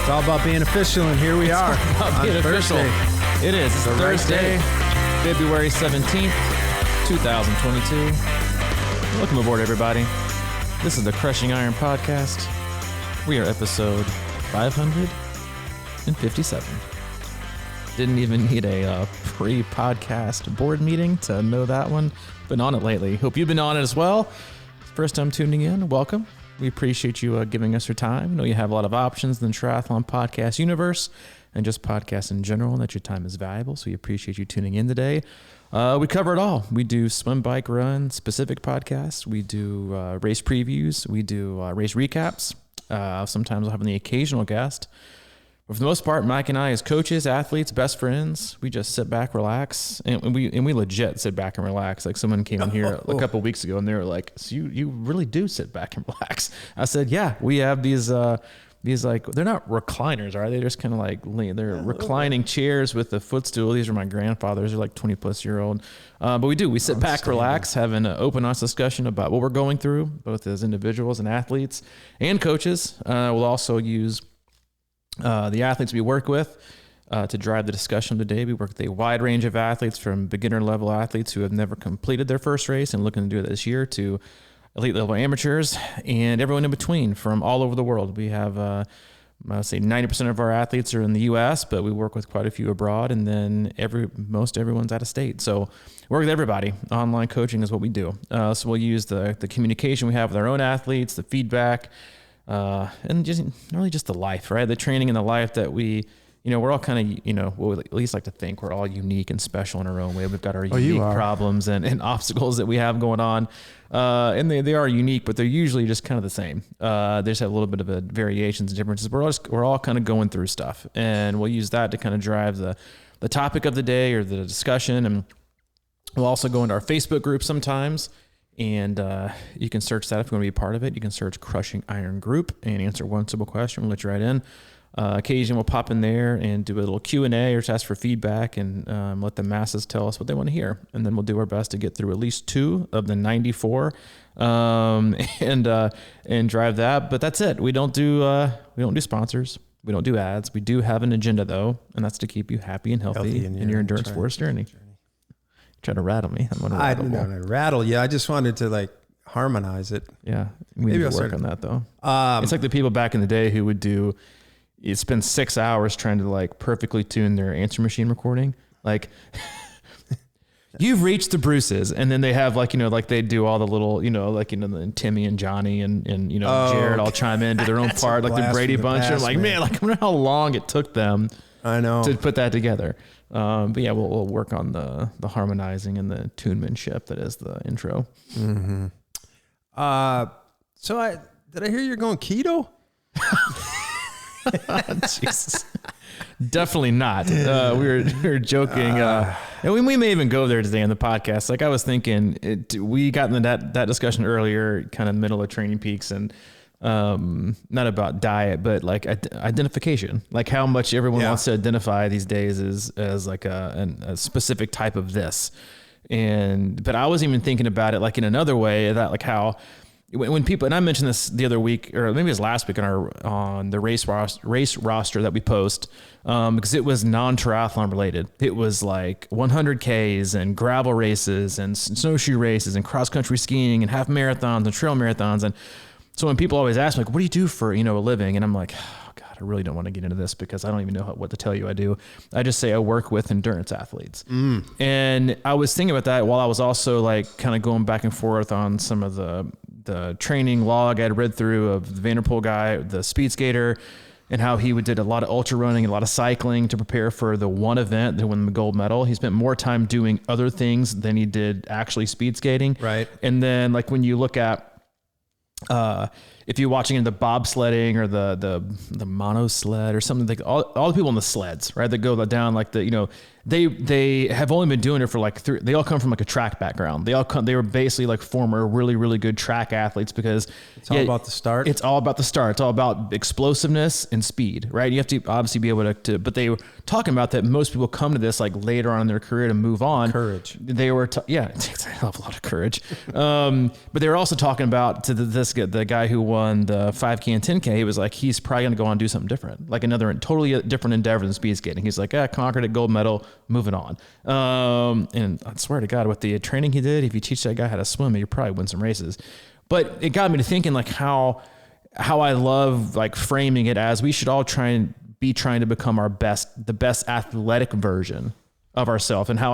It's all about being official, and here we are about being official. It is. It's Thursday, February 17th, 2022. Welcome aboard, everybody. This is the Crushing Iron Podcast. We are episode 557. Didn't even need a pre-podcast board meeting to know that one. Been on it lately. Hope you've been on it as well. First time tuning in, welcome. We appreciate you giving us your time. I know you have a lot of options in the triathlon podcast universe and just podcasts in general, and that your time is valuable. So we appreciate you tuning in today. We cover it all. We do swim, bike, run, specific podcasts. We do race previews. We do race recaps. Sometimes we'll have the occasional guest. But for the most part, Mike and I, as coaches, athletes, best friends, we just sit back, relax, and we legit sit back and relax. Like someone came in here a couple of weeks ago, and they were like, "So you really do sit back and relax?" I said, "Yeah, we have these like, they're not recliners, are they? They're just kind of like they're reclining chairs with a footstool. These are my grandfather's. They're like 20-plus-year-old. But we sit back, relax, having an open, honest discussion about what we're going through, both as individuals and athletes and coaches. We'll also use the athletes we work with to drive the discussion today. We work with a wide range of athletes, from beginner level athletes who have never completed their first race and looking to do it this year, to elite level amateurs and everyone in between from all over the world. We have, I would say 90% of our athletes are in the US, but we work with quite a few abroad, and then most everyone's out of state. So we work with everybody. Online coaching is what we do. So we'll use the communication we have with our own athletes, the feedback, and just really just the life, right? The training and the life that we're all kind of, we'll at least like to think we're all unique and special in our own way. We've got our unique problems and obstacles that we have going on. And they are unique, but they're usually just kind of the same. They just have a little bit of variations and differences. We're all kind of going through stuff, and we'll use that to kind of drive the topic of the day or the discussion. And we'll also go into our Facebook group sometimes. And you can search that if you want to be a part of it. You can search Crushing Iron Group and answer one simple question. We'll let you right in. Occasionally we'll pop in there and do a little Q&A or just ask for feedback and let the masses tell us what they want to hear. And then we'll do our best to get through at least 2 of the 94 and drive that. But that's it. We don't do sponsors. We don't do ads. We do have an agenda though, and that's to keep you happy and healthy in your endurance sports journey. Try to rattle me. I don't rattle you. I just wanted to harmonize it. Yeah. Maybe need to work on that though. It's like the people back in the day who would spend 6 hours trying to perfectly tune their answer machine recording. You've reached the Bruces, and then they have they do all the little, the Timmy and Johnny and Jared all chime in to their own part, like the Brady Bunch. I'm like, man, I wonder how long it took them to put that together. But yeah, we'll work on the harmonizing and the tunemanship that is the intro. Mm-hmm. So did I hear you're going keto? Jesus. Definitely not. We were joking. And we may even go there today on the podcast. I was thinking, we got into that discussion earlier, kind of middle of Training Peaks, and not about diet, but identification, how much everyone wants to identify these days as a specific type of this. But I was even thinking about it in another way, that how when people, and I mentioned this the other week, or maybe it was last week on the race roster that we post, because it was non-triathlon related. It was 100Ks and gravel races and snowshoe races and cross country skiing and half marathons and trail marathons. And so when people always ask me, what do you do for, a living? And I'm like, oh God, I really don't want to get into this because I don't even know what to tell you I do. I just say I work with endurance athletes. And I was thinking about that while I was also kind of going back and forth on some of the training log I'd read through of the Vanderpool guy, the speed skater, and how he did a lot of ultra running and a lot of cycling to prepare for the one event to win the gold medal. He spent more time doing other things than he did actually speed skating. Right. And then when you look at, if you're watching the bobsledding or the mono sled or something, all the people on the sleds, right? That go down they have only been doing it for they all come from a track background. They were basically former really, really good track athletes, because it's all about the start. It's all about the start. It's all about explosiveness and speed, right? You have to obviously be able to but they were talking about that most people come to this later on in their career to move on. Courage. They were, it takes a hell of a lot of courage. But they were also talking about the guy who won won the 5K and 10K, he was like, he's probably going to go on and do something different, like another totally different endeavor than speed skating. He's like, conquered it, gold medal, moving on. And I swear to God, with the training he did, if you teach that guy how to swim, you probably win some races. But it got me to thinking like how I love like framing it as we should all trying to become the best athletic version of ourselves. And how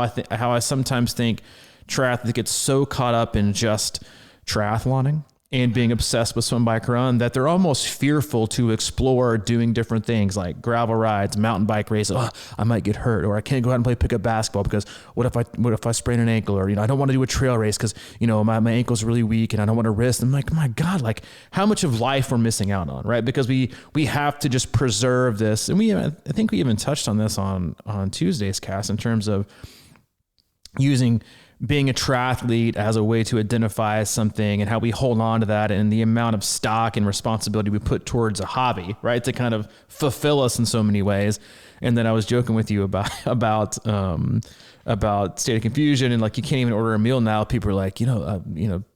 I sometimes think triathletes get so caught up in just triathloning and being obsessed with swim, bike, run that they're almost fearful to explore doing different things like gravel rides, mountain bike races. Oh, I might get hurt, or I can't go out and play pickup basketball because what if I sprain an ankle, or, I don't want to do a trail race because, my ankle's really weak and I don't want to risk. I'm like, my God, like how much of life we're missing out on, right? Because we have to just preserve this. And I think we even touched on this on Tuesday's cast in terms of using being a triathlete as a way to identify something and how we hold on to that and the amount of stock and responsibility we put towards a hobby, right? To kind of fulfill us in so many ways. And then I was joking with you about state of confusion and like, you can't even order a meal now. People are like,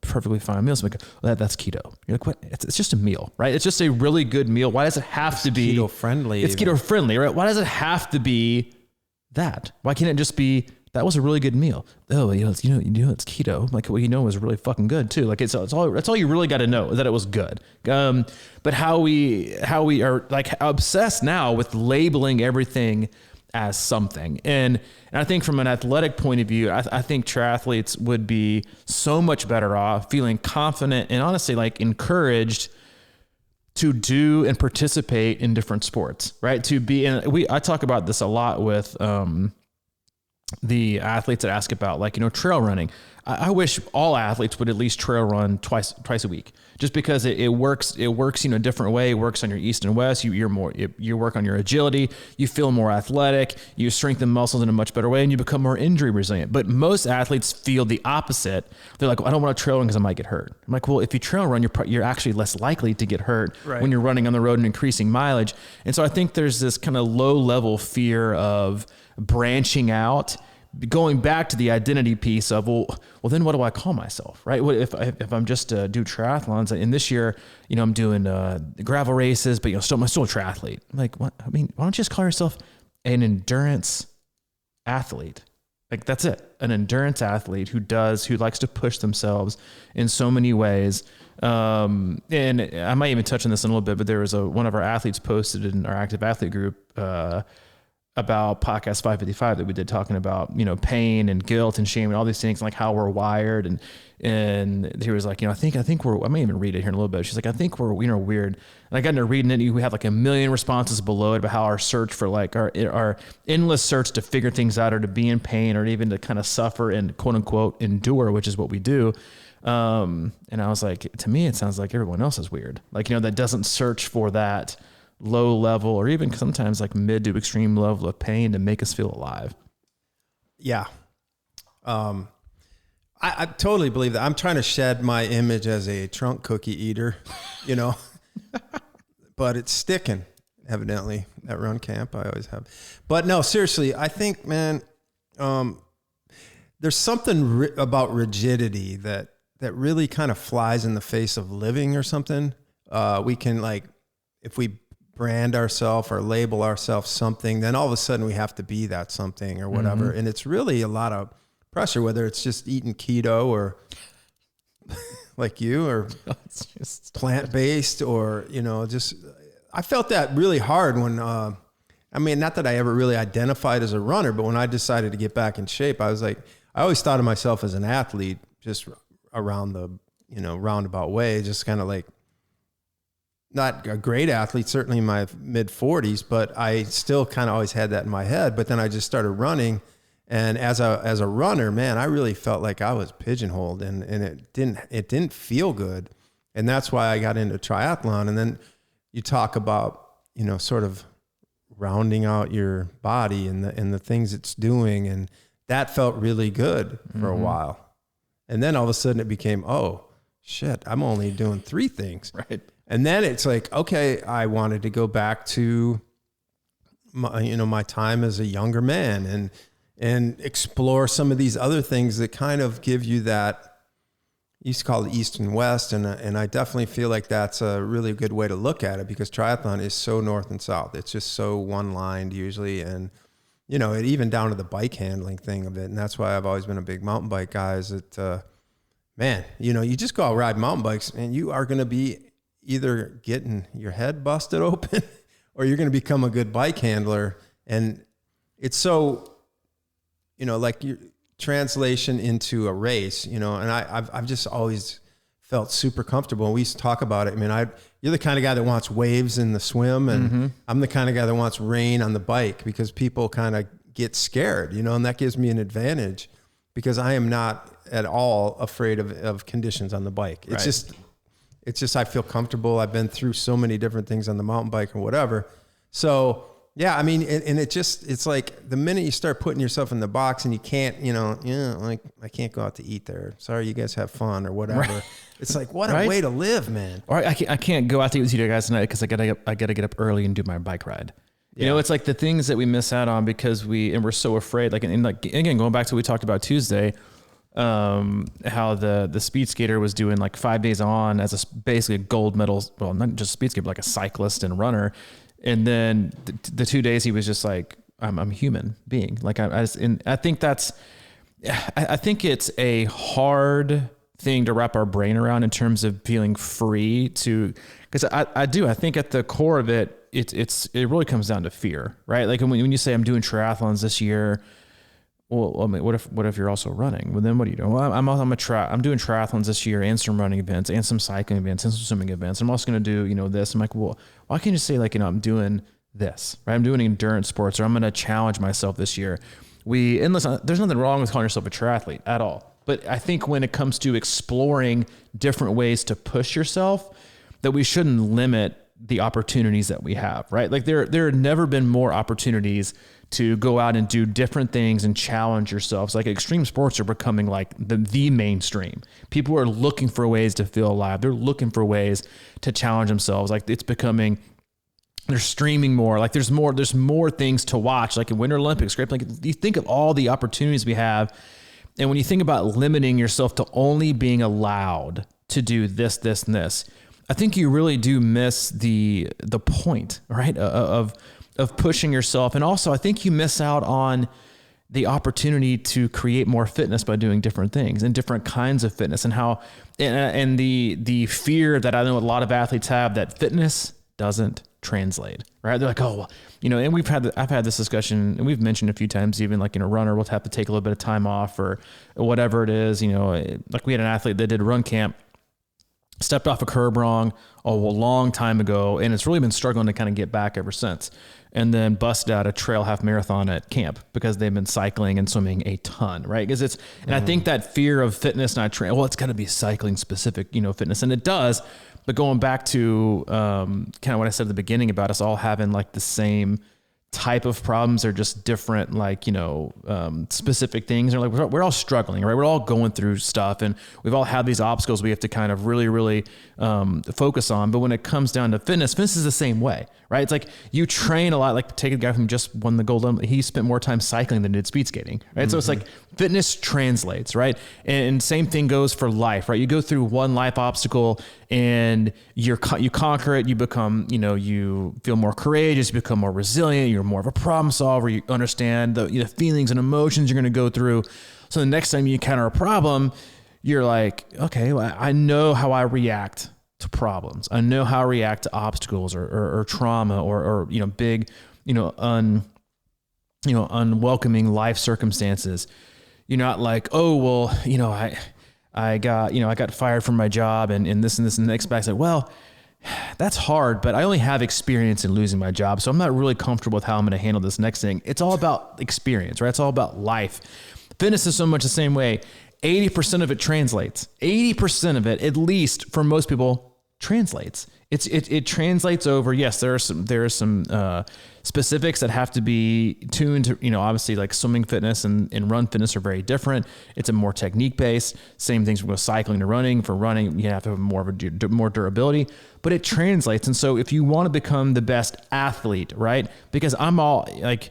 perfectly fine meals. I'm like, well, that's keto. You're like, what? It's just a meal, right? It's just a really good meal. Why does it have to be keto friendly? It's keto friendly, right? Why does it have to be that? Why can't it just be, that was a really good meal? Oh, it's keto. Like, well, it was really fucking good too. Like that's all you really got to know, that it was good. But how we are like obsessed now with labeling everything as something. And I think from an athletic point of view, I think triathletes would be so much better off feeling confident and honestly like encouraged to do and participate in different sports, right? I talk about this a lot with, the athletes that ask about like, trail running. I wish all athletes would at least trail run twice a week, just because it works a different way. It works on your east and west. You work on your agility, you feel more athletic, you strengthen muscles in a much better way, and you become more injury resilient. But most athletes feel the opposite. They're like, well, I don't want to trail run because I might get hurt. I'm like, well, if you trail run, you're actually less likely to get hurt when you're running on the road and increasing mileage. And so I think there's this kind of low level fear of branching out, going back to the identity piece of, well, then what do I call myself, right? What if I'm just do triathlons, and this year, I'm doing gravel races, but I'm still a triathlete. I'm like, what? I mean, why don't you just call yourself an endurance athlete? Like that's it, an endurance athlete who likes to push themselves in so many ways. And I might even touch on this in a little bit, but there was one of our athletes posted in our active athlete group, about podcast 555 that we did, talking about, pain and guilt and shame and all these things, like how we're wired. And he was like, I think we're, I may even read it here in a little bit. She's like, I think we're, weird. And I got into reading it, and we have like a million responses below it about how our search for like our endless search to figure things out, or to be in pain, or even to kind of suffer and quote unquote endure, which is what we do. And I was like, to me, it sounds like everyone else is weird. Like, that doesn't search for that low level, or even sometimes like mid to extreme level of pain to make us feel alive. Yeah. I totally believe that. I'm trying to shed my image as a trunk cookie eater, but it's sticking evidently at run camp. I always have, but no, seriously, I think, man, there's something about rigidity that really kind of flies in the face of living or something. We can, like, if we brand ourselves or label ourselves something, then all of a sudden we have to be that something or whatever. Mm-hmm. And it's really a lot of pressure, whether it's just eating keto or like you, or just plant-based, or, just, I felt that really hard when, not that I ever really identified as a runner, but when I decided to get back in shape, I was like, I always thought of myself as an athlete, just around the, roundabout way, just kind of like, not a great athlete, certainly in my mid 40s, but I still kind of always had that in my head. But then I just started running, and as a runner, man, I really felt like I was pigeonholed, and it didn't feel good. And that's why I got into triathlon. And then you talk about, sort of rounding out your body and the things it's doing, and that felt really good for a while. And then all of a sudden it became, oh shit, I'm only doing 3 things. Right. And then it's like, okay, I wanted to go back to my time as a younger man and explore some of these other things that kind of give you that used to call it East and West. And I definitely feel like that's a really good way to look at it, because triathlon is so north and south. It's just so one lined usually. And, you know, it even down to the bike handling thing of it. And that's why I've always been a big mountain bike guy, is that, man, you know, you just go out ride mountain bikes and you are going to be either getting your head busted open or you're going to become a good bike handler. And it's so, you know, like your translation into a race, you know, and I've just always felt super comfortable. And we used to talk about it. I mean, you're the kind of guy that wants waves in the swim, and I'm the kind of guy that wants rain on the bike, because people kind of get scared, you know, and that gives me an advantage because I am not at all afraid of conditions on the bike. It's just, I feel comfortable. I've been through so many different things on the mountain bike or whatever. So yeah, I mean, and it's like the minute you start putting yourself in the box and you can't, you know, like I can't go out to eat there. Sorry, you guys have fun or whatever. Right. It's like, what a way to live, man. Or I can't go out to eat with you guys tonight because I gotta get up early and do my bike ride. Yeah. You know, it's like the things that we miss out on because we're so afraid. Like, and like again, going back to what we talked about Tuesday, how the speed skater was doing like 5 days on as basically a gold medal. Well, not just speed skater, but like a cyclist and runner. And then the 2 days he was just like, I'm a human being. Like I think it's a hard thing to wrap our brain around in terms of feeling free to, because I think at the core of it, it really comes down to fear, right? Like when you say I'm doing triathlons this year, well, I mean, what if you're also running? Well, then what are you doing? Well, I'm doing triathlons this year and some running events and some cycling events and some swimming events. I'm also going to do, you know, this. I'm like, well, why can't you say like, you know, I'm doing this, right? I'm doing endurance sports, or I'm going to challenge myself this year. And listen, there's nothing wrong with calling yourself a triathlete at all. But I think when it comes to exploring different ways to push yourself, that we shouldn't limit the opportunities that we have, right? Like there have never been more opportunities to go out and do different things and challenge yourselves. Like extreme sports are becoming like the mainstream. People are looking for ways to feel alive. They're looking for ways to challenge themselves. Like it's becoming, they're streaming more. Like there's more things to watch. Like in Winter Olympics, right? Like you think of all the opportunities we have. And when you think about limiting yourself to only being allowed to do this, this, and this, I think you really do miss the point, right? Of pushing yourself. And also I think you miss out on the opportunity to create more fitness by doing different things and different kinds of fitness, and how, and the fear that I know a lot of athletes have that fitness doesn't translate, right? They're like, oh, well, you know, and I've had this discussion, and we've mentioned a few times, even like, you know, runner will have to take a little bit of time off or whatever it is, you know, like we had an athlete that did run camp, stepped off a curb wrong a long time ago, and it's really been struggling to kind of get back ever since. And then busted out a trail half marathon at camp because they've been cycling and swimming a ton, right? Because and I think that fear of fitness not train, well, it's got to be cycling specific, you know, fitness, and it does. But going back to kind of what I said at the beginning about us all having like the same type of problems, are just different, like, you know, specific things. Or like we're all struggling, right? We're all going through stuff, and we've all had these obstacles we have to kind of really, really focus on. But when it comes down to fitness is the same way, right? It's like you train a lot. Like take a guy who just won the gold. He spent more time cycling than did speed skating, right? Mm-hmm. So it's like fitness translates, right? And same thing goes for life, right? You go through one life obstacle and you conquer it. You become, you know, you feel more courageous. You become more resilient. You're more of a problem solver. You understand the feelings and emotions you're going to go through. So the next time you encounter a problem, you're like, okay, well, I know how I react to problems. I know how I react to obstacles or trauma or you know, big, you know, unwelcoming life circumstances. You're not like, oh, well, you know, I got fired from my job and this and this and the next back. Like, well, that's hard, but I only have experience in losing my job, so I'm not really comfortable with how I'm going to handle this next thing. It's all about experience, right? It's all about life. Fitness is so much the same way. 80% of it translates. 80% of it, at least for most people, translates. It translates over. Yes, there are some specifics that have to be tuned to, you know, obviously like swimming fitness and run fitness are very different. It's a more technique based. Same things from cycling to running. For running, you have to have more durability, but it translates. And so if you want to become the best athlete, right? Because I'm all like,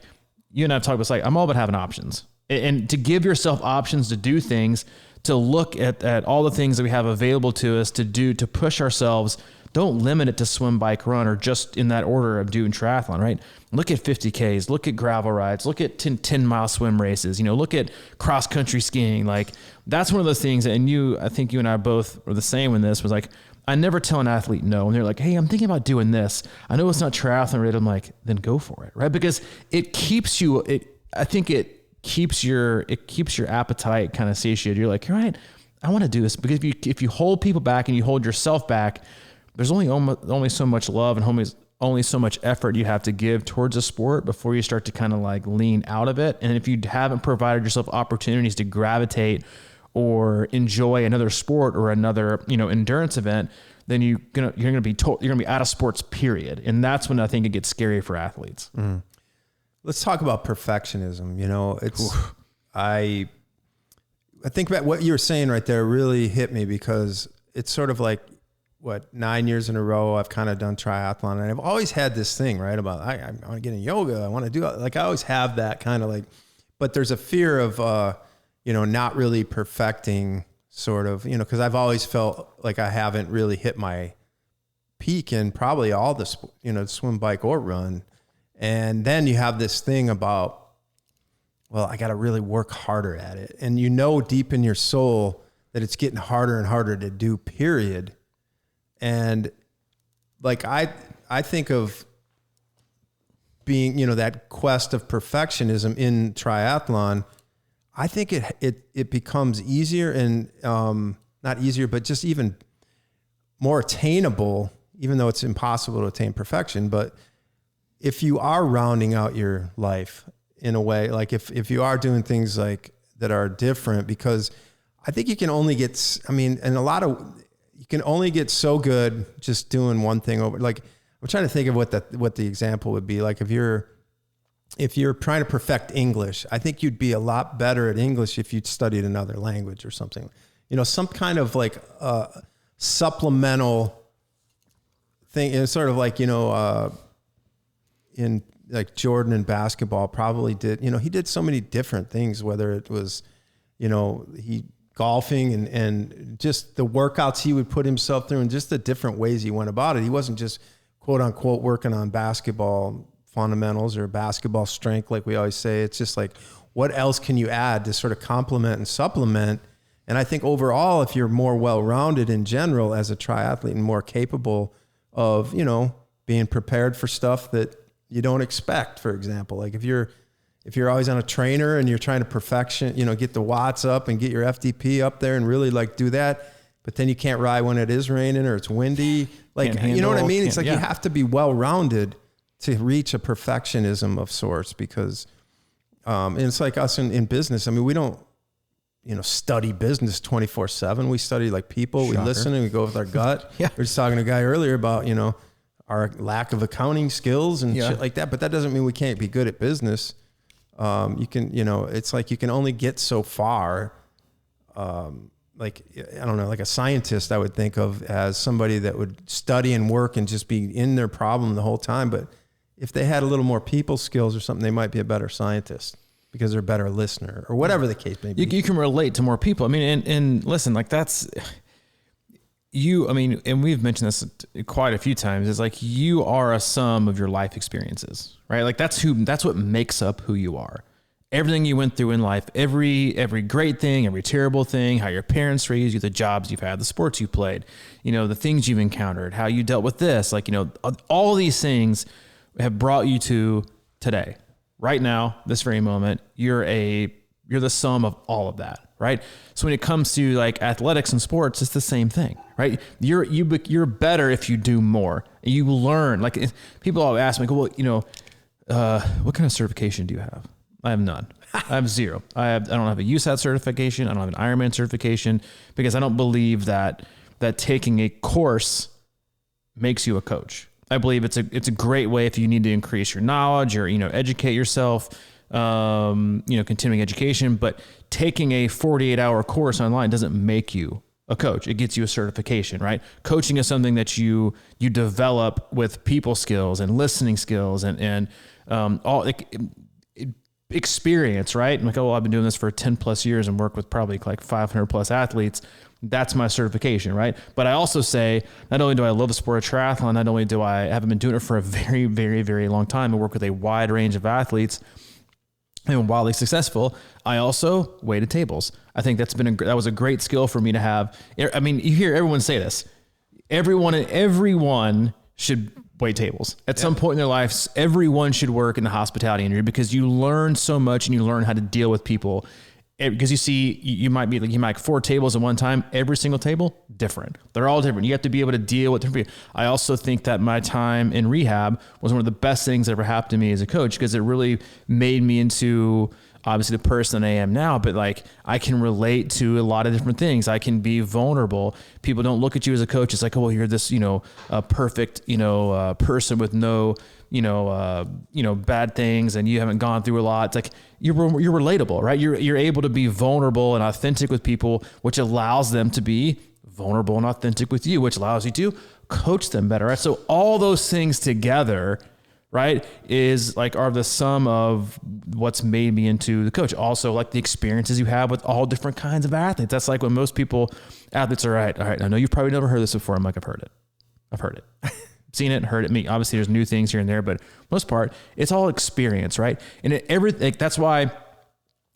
you and I've talked about, like, I'm all about having options and to give yourself options to do things to look at all the things that we have available to us to do, to push ourselves. Don't limit it to swim, bike, run, or just in that order of doing triathlon, right? Look at 50Ks, look at gravel rides, look at 10-mile swim races, look at cross country skiing. Like, that's one of those things. And I think you and I both were the same in this, was like, I never tell an athlete no. And they're like, hey, I'm thinking about doing this. I know it's not triathlon related. I'm like, then go for it, right? Because it keeps you, I think it keeps your appetite kind of satiated. You're like, all right, I want to do this. Because if you hold people back and you hold yourself back, there's only so much love and only so much effort you have to give towards a sport before you start to kind of like lean out of it. And if you haven't provided yourself opportunities to gravitate or enjoy another sport or another, endurance event, then you're going to be out of sports, period. And that's when I think it gets scary for athletes. Mm. Let's talk about perfectionism. I think about what you were saying right there really hit me, because it's sort of like, 9 years in a row, I've kind of done triathlon, and I've always had this thing, right? About, I want to get in yoga. I want to do I always have that kind of like, but there's a fear of, not really perfecting sort of, cause I've always felt like I haven't really hit my peak in probably all the, swim, bike, or run. And then you have this thing about, well, I got to really work harder at it. And deep in your soul that it's getting harder and harder to do, period. And like, I think of being, that quest of perfectionism in triathlon. I think it becomes easier and, not easier, but just even more attainable, even though it's impossible to attain perfection. But if you are rounding out your life in a way, like if you are doing things like that are different, because I think you can only get, you can only get so good just doing one thing over. Like, I'm trying to think of what the example would be. Like, if you're trying to perfect English, I think you'd be a lot better at English if you'd studied another language or something. Some kind of like supplemental thing. It's sort of like, in like Jordan in basketball probably did, he did so many different things, whether it was, he golfing and just the workouts he would put himself through and just the different ways he went about it. He wasn't just quote unquote working on basketball fundamentals or basketball strength, like we always say. It's just like, what else can you add to sort of complement and supplement? And I think overall, if you're more well-rounded in general as a triathlete and more capable of, being prepared for stuff that you don't expect, for example, like if you're always on a trainer and you're trying to perfection, get the watts up and get your FTP up there and really like do that, but then you can't ride when it is raining or it's windy. Like, you know what I mean? It's like, you have to be well-rounded to reach a perfectionism of sorts, because, and it's like us in business. We don't, study business 24/7. We study like people. Shocker. We listen and we go with our gut. Yeah. We were just talking to a guy earlier about, our lack of accounting skills and shit like that. But that doesn't mean we can't be good at business. You can, it's like you can only get so far. Like, I don't know, like a scientist I would think of as somebody that would study and work and just be in their problem the whole time. But if they had a little more people skills or something, they might be a better scientist because they're a better listener or whatever the case may be. You can relate to more people. and listen, like that's... and we've mentioned this quite a few times, is like, you are a sum of your life experiences, right? Like that's what makes up who you are. Everything you went through in life, every great thing, every terrible thing, how your parents raised you, the jobs you've had, the sports you played, the things you've encountered, how you dealt with this, like, all these things have brought you to today, right now, this very moment. You're the sum of all of that. Right. So when it comes to like athletics and sports, it's the same thing, right? You're better if you do more. You learn. Like, people always ask me, well, what kind of certification do you have? I have none. I have zero. I don't have a USAT certification. I don't have an Ironman certification, because I don't believe that taking a course makes you a coach. I believe it's a great way if you need to increase your knowledge or, educate yourself, continuing education, but taking a 48-hour course online doesn't make you a coach. It gets you a certification, right? Coaching is something that you develop with people skills and listening skills and all. experience, right? I'm like, oh, well, I've been doing this for 10 plus years and work with probably like 500 plus athletes. That's my certification, right? But I also say, not only do I love the sport of triathlon, not only do I haven't been doing it for a very, very, very long time and work with a wide range of athletes and wildly successful, I also waited tables. I think that was a great skill for me to have. I mean, you hear everyone say this. Everyone should wait tables at some point in their lives. Everyone should work in the hospitality industry because you learn so much and you learn how to deal with people. Because you see, you might have 4 tables at one time. Every single table, different. They're all different. You have to be able to deal with different people. I also think that my time in rehab was one of the best things that ever happened to me as a coach because it really made me into obviously the person I am now, but like I can relate to a lot of different things. I can be vulnerable. People don't look at you as a coach. It's like, oh, well, you're this, perfect, person with no, bad things and you haven't gone through a lot. It's like you're relatable, right? You're able to be vulnerable and authentic with people, which allows them to be vulnerable and authentic with you, which allows you to coach them better, right? So all those things together, right, are the sum of what's made me into the coach. Also, like the experiences you have with all different kinds of athletes. That's like when most athletes are, all right, I know you've probably never heard this before. I'm like, I've heard it. Seen it, heard it. Obviously there's new things here and there, but most part, it's all experience, right? And that's why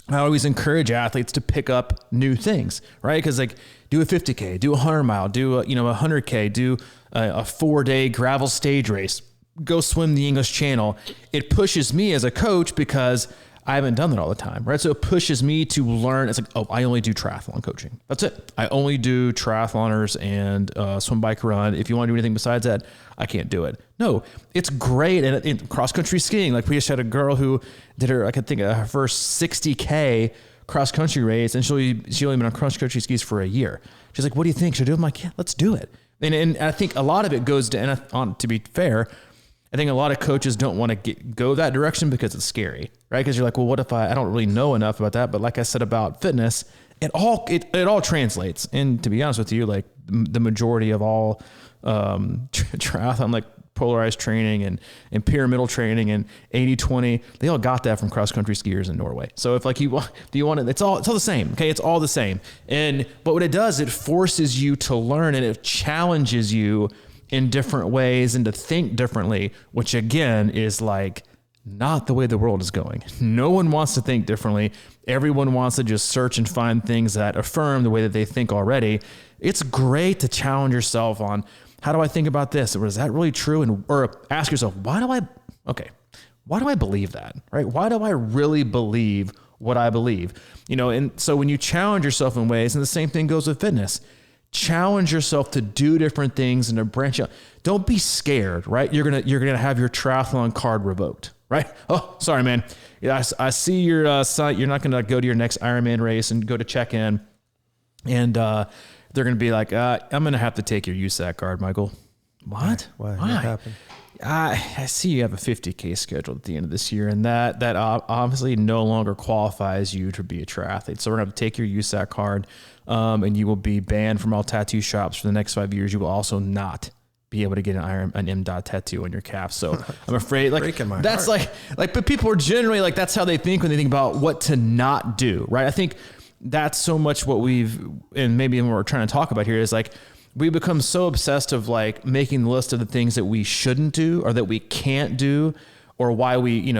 I always encourage athletes to pick up new things, right? Because like do a 50K, do a 100 mile, do a 100K, do a 4-day gravel stage race, go swim the English Channel. It pushes me as a coach because I haven't done that all the time, right? So it pushes me to learn. It's like, oh, I only do triathlon coaching. That's it. I only do triathloners and swim, bike, run. If you want to do anything besides that, I can't do it. No, it's great. And in cross-country skiing, like we just had a girl who did her first 60K cross-country race, and she'll only been on cross-country skis for a year. She's like, what do you think? Should I do it? I'm like, yeah, let's do it. And I think a lot of it goes to be fair, I think a lot of coaches don't want to go that direction because it's scary, right? Because you're like, well, what if I don't really know enough about that? But like I said about fitness, it all translates. And to be honest with you, like the majority of all triathlon, like polarized training and pyramidal training and 80-20, they all got that from cross-country skiers in Norway. So if like do you want it, it's all the same. Okay. It's all the same. But what it does, it forces you to learn and it challenges you in different ways and to think differently, which again is like not the way the world is going. No one wants to think differently. Everyone wants to just search and find things that affirm the way that they think already. It's great to challenge yourself on how do I think about this? Or is that really true? Or ask yourself, why do I believe that? Right? Why do I really believe what I believe? And so when you challenge yourself in ways, and the same thing goes with fitness, challenge yourself to do different things and to branch out. Don't be scared, right? You're gonna have your triathlon card revoked, right? Oh, sorry, man. Yeah, I see your site. You're not gonna go to your next Ironman race and go to check in, and they're gonna be like, I'm gonna have to take your USAC card, Michael. What? Why? What happened? I see you have a 50K scheduled at the end of this year, and that obviously no longer qualifies you to be a triathlete. So we're gonna have to take your USAC card. And you will be banned from all tattoo shops for the next 5 years. You will also not be able to get an M.dot tattoo on your calf. So I'm afraid that's heart. But people are generally like, that's how they think when they think about what to not do. Right. I think that's so much what and maybe what we're trying to talk about here is like, we become so obsessed of like making the list of the things that we shouldn't do or that we can't do or why we,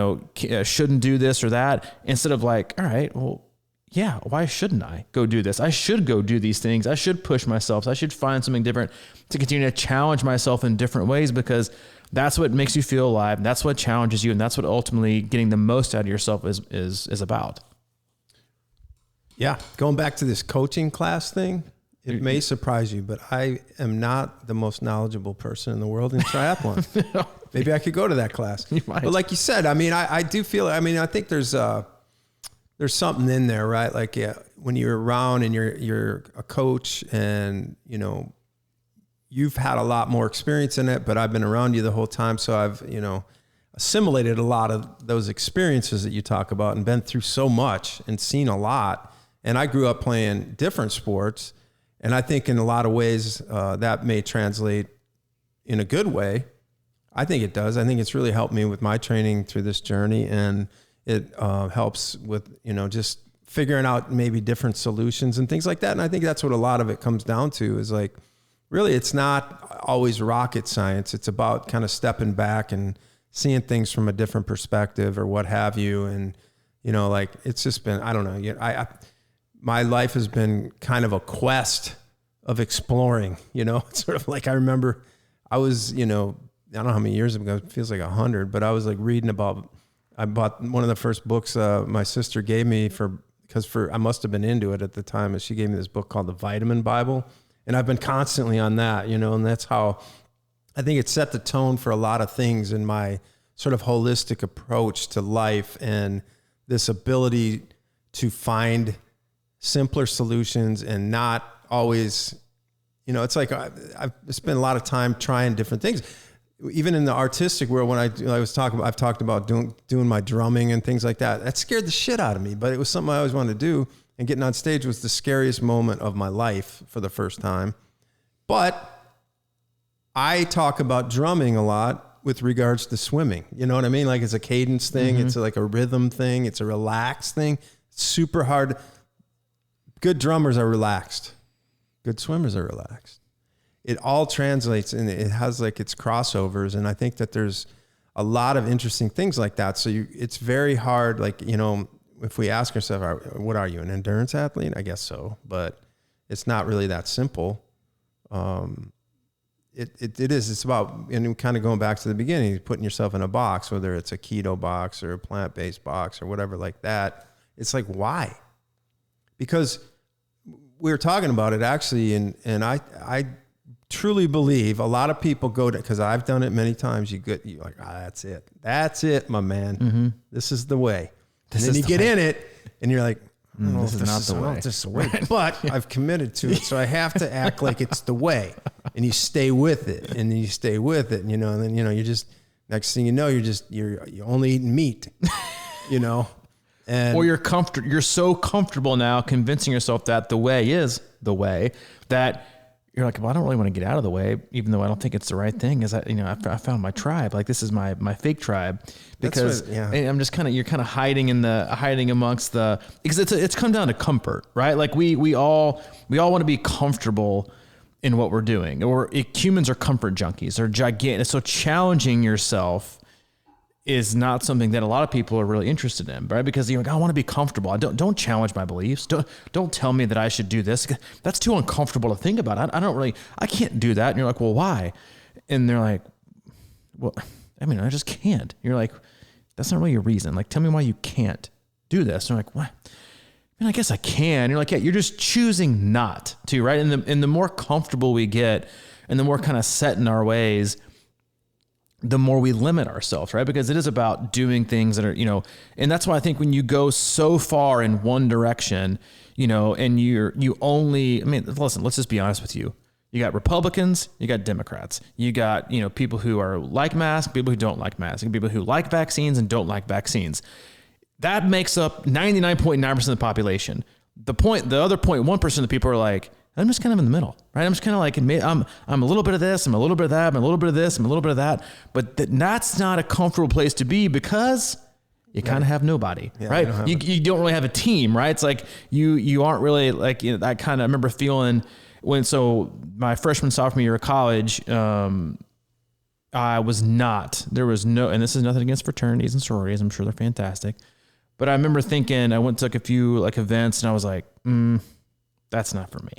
shouldn't do this or that instead of like, all right, well, yeah, why shouldn't I go do this? I should go do these things. I should push myself. I should find something different to continue to challenge myself in different ways because that's what makes you feel alive. That's what challenges you. And that's what ultimately getting the most out of yourself is about. Yeah. Going back to this coaching class thing, it may surprise you, but I am not the most knowledgeable person in the world in triathlon. Maybe I could go to that class. But like you said, I do feel, I think there's something in there, right? Like, yeah, when you're around and you're a coach and, you've had a lot more experience in it, but I've been around you the whole time. So I've, assimilated a lot of those experiences that you talk about and been through so much and seen a lot. And I grew up playing different sports. And I think in a lot of ways that may translate in a good way. I think it does. I think it's really helped me with my training through this journey. And It helps with, just figuring out maybe different solutions and things like that. And I think that's what a lot of it comes down to is like, really, it's not always rocket science. It's about kind of stepping back and seeing things from a different perspective or what have you. And, like it's just been, I don't know. My life has been kind of a quest of exploring, It's sort of like I remember I was, I don't know how many years ago, it feels like 100, but I was like reading I bought one of the first books my sister gave me I must have been into it at the time. And she gave me this book called The Vitamin Bible. And I've been constantly on that, and that's how I think it set the tone for a lot of things in my sort of holistic approach to life and this ability to find simpler solutions and not always, it's like I've spent a lot of time trying different things. Even in the artistic world, when I've talked about doing my drumming and things like that. That scared the shit out of me, but it was something I always wanted to do. And getting on stage was the scariest moment of my life for the first time. But I talk about drumming a lot with regards to swimming. You know what I mean? Like it's a cadence thing. Mm-hmm. It's like a rhythm thing. It's a relaxed thing. It's super hard. Good drummers are relaxed. Good swimmers are relaxed. It all translates and it has like its crossovers. And I think that there's a lot of interesting things like that. So it's very hard. Like, if we ask ourselves, what are you, an endurance athlete? I guess so, but it's not really that simple. It is. It's about, and kind of going back to the beginning, putting yourself in a box, whether it's a keto box or a plant-based box or whatever like that. It's like, why? Because we were talking about it actually, and I truly believe a lot of people go to, because I've done it many times, you're like, that's it, my man. Mm-hmm. This is the way. And then you get in it and you're like, this is not the way. Right. But I've committed to it. So I have to act like it's the way, and you stay with it and then you stay with it. And, and then, you're just, next thing you know, you're only eating meat, and or you're so comfortable now convincing yourself that the way is the way that you're like, well, I don't really want to get out of the way, even though I don't think it's the right thing. Is I found my tribe. Like this is my fake tribe, because I'm just you're kind of hiding amongst because it's come down to comfort, right? Like we all want to be comfortable in what we're doing, or humans are comfort junkies. They're gigantic. So challenging yourself is not something that a lot of people are really interested in, right? Because you're like, I want to be comfortable. Don't challenge my beliefs. Don't tell me that I should do this. That's too uncomfortable to think about. I can't do that. And you're like, well, why? And they're like, well, I just can't. You're like, that's not really a reason. Like, tell me why you can't do this. And they're like, what? I guess I can. You're like, yeah, you're just choosing not to, right? And the more comfortable we get and the more kind of set in our ways, the more we limit ourselves, right? Because it is about doing things that are, and that's why I think when you go so far in one direction, and you only, listen, let's just be honest with you. You got Republicans, you got Democrats, you got, people who are like masks, people who don't like masks, people who like vaccines and don't like vaccines. That makes up 99.9% of the population. The other 0.1% of the people are like, I'm just kind of in the middle, right? I'm just kind of like, I'm a little bit of this, I'm a little bit of that, I'm a little bit of this, I'm a little bit of that. But that's not a comfortable place to be, because you kind of have nobody, right? You don't really have a team, right? It's like you aren't really like, I kind of remember feeling my freshman, sophomore year of college, I was not, there was no, and this is nothing against fraternities and sororities, I'm sure they're fantastic. But I remember thinking, I went to like a few like events and I was like, that's not for me.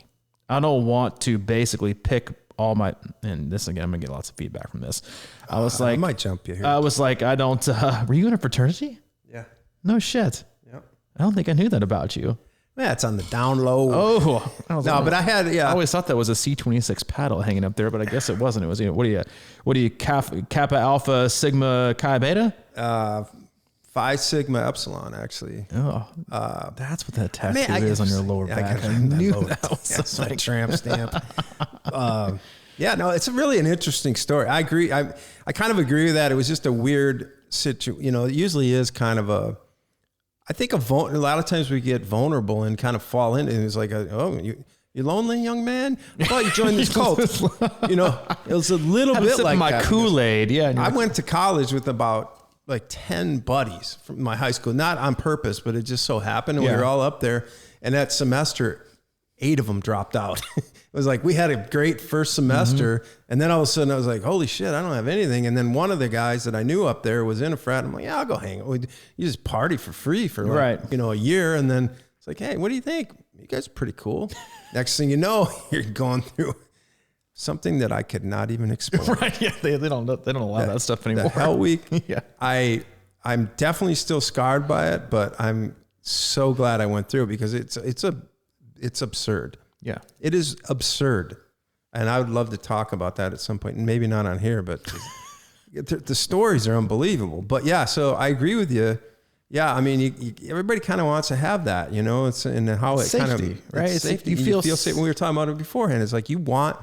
I don't want to basically pick all my, and this again, I'm gonna get lots of feedback from this. I was like, I might jump you here. I was like, I don't, were you in a fraternity? Yeah. No shit. Yep. I don't think I knew that about you. Yeah, it's on the down low. Oh, but I had, I always thought that was a C26 paddle hanging up there, but I guess it wasn't. It was, what are you, Kappa, Alpha, Sigma, Chi, Beta? Phi Sigma Epsilon, actually. Oh, that's what that tattoo is on your lower back. I knew that was my tramp stamp. It's really an interesting story. I agree. I kind of agree with that. It was just a weird situation. It usually is kind of I think a lot of times we get vulnerable and kind of fall into it. It's like, you lonely, young man? I thought you joined this cult. It was a little bit like my that. Kool-Aid. Yeah. I went to college with about like 10 buddies from my high school, not on purpose, but it just so happened. And we were all up there, and that semester, 8 of them dropped out. It was like, we had a great first semester. And then all of a sudden I was like, holy shit, I don't have anything. And then one of the guys that I knew up there was in a frat. I'm like, yeah, I'll go hang out. You just party for free for like, a year. And then it's like, hey, what do you think? You guys are pretty cool. Next thing you know, you're going through something that I could not even explain. Right. Yeah. They don't allow that stuff anymore. The Hell Week. Yeah. I'm definitely still scarred by it, but I'm so glad I went through it because it's absurd. Yeah. It is absurd. And I would love to talk about that at some point, and maybe not on here, but the stories are unbelievable. But yeah, so I agree with you. Yeah. I mean, everybody kind of wants to have that, it's and how it safety, kind of, right? It's safety. You feel safe. We were talking about it beforehand. It's like, you want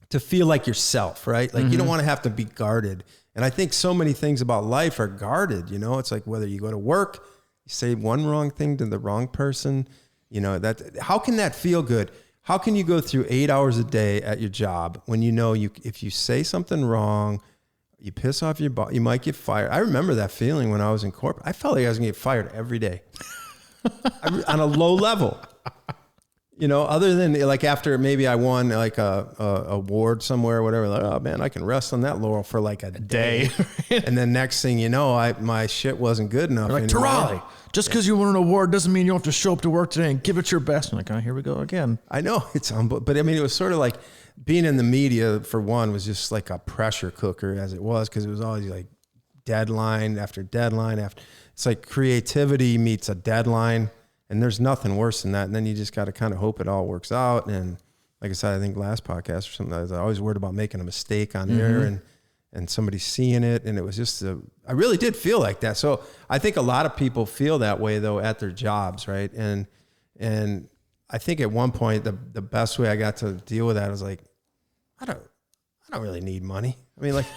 to feel like yourself, right? Like you don't want to have to be guarded. And I think so many things about life are guarded, it's like whether you go to work, you say one wrong thing to the wrong person, how can that feel good? How can you go through 8 hours a day at your job when if you say something wrong, you piss off your boss, you might get fired. I remember that feeling when I was in corporate. I felt like I was going to get fired every day on a low level, other than like after maybe I won like a award somewhere or whatever, like, oh man, I can rest on that laurel for like a day. And then next thing you know, my shit wasn't good enough. Like, Raleigh, just because you won an award doesn't mean you don't have to show up to work today and give it your best. I'm like, oh, here we go again. I know it's but I mean, it was sort of like being in the media for one was just like a pressure cooker as it was. Cause it was always like deadline after deadline it's like creativity meets a deadline. And there's nothing worse than that. And then you just got to kind of hope it all works out. And like I said, I think last podcast or something, I was always worried about making a mistake on air and somebody seeing it. And it was just, I really did feel like that. So I think a lot of people feel that way though at their jobs. Right. And I think at one point, the best way I got to deal with that was like, I don't really need money. I mean, like,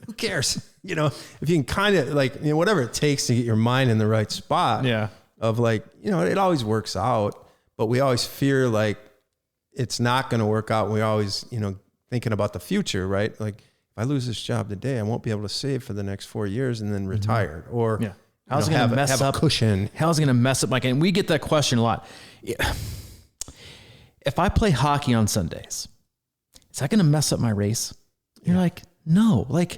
who cares? If you can kind of like, whatever it takes to get your mind in the right spot. Yeah. Of like, it always works out, but we always fear like it's not going to work out. We always, thinking about the future, right? Like if I lose this job today, I won't be able to save for the next 4 years and then retire or how's it going to mess up a cushion? How's it going to mess up? And we get that question a lot. If I play hockey on Sundays, is that going to mess up my race? You're like, no, like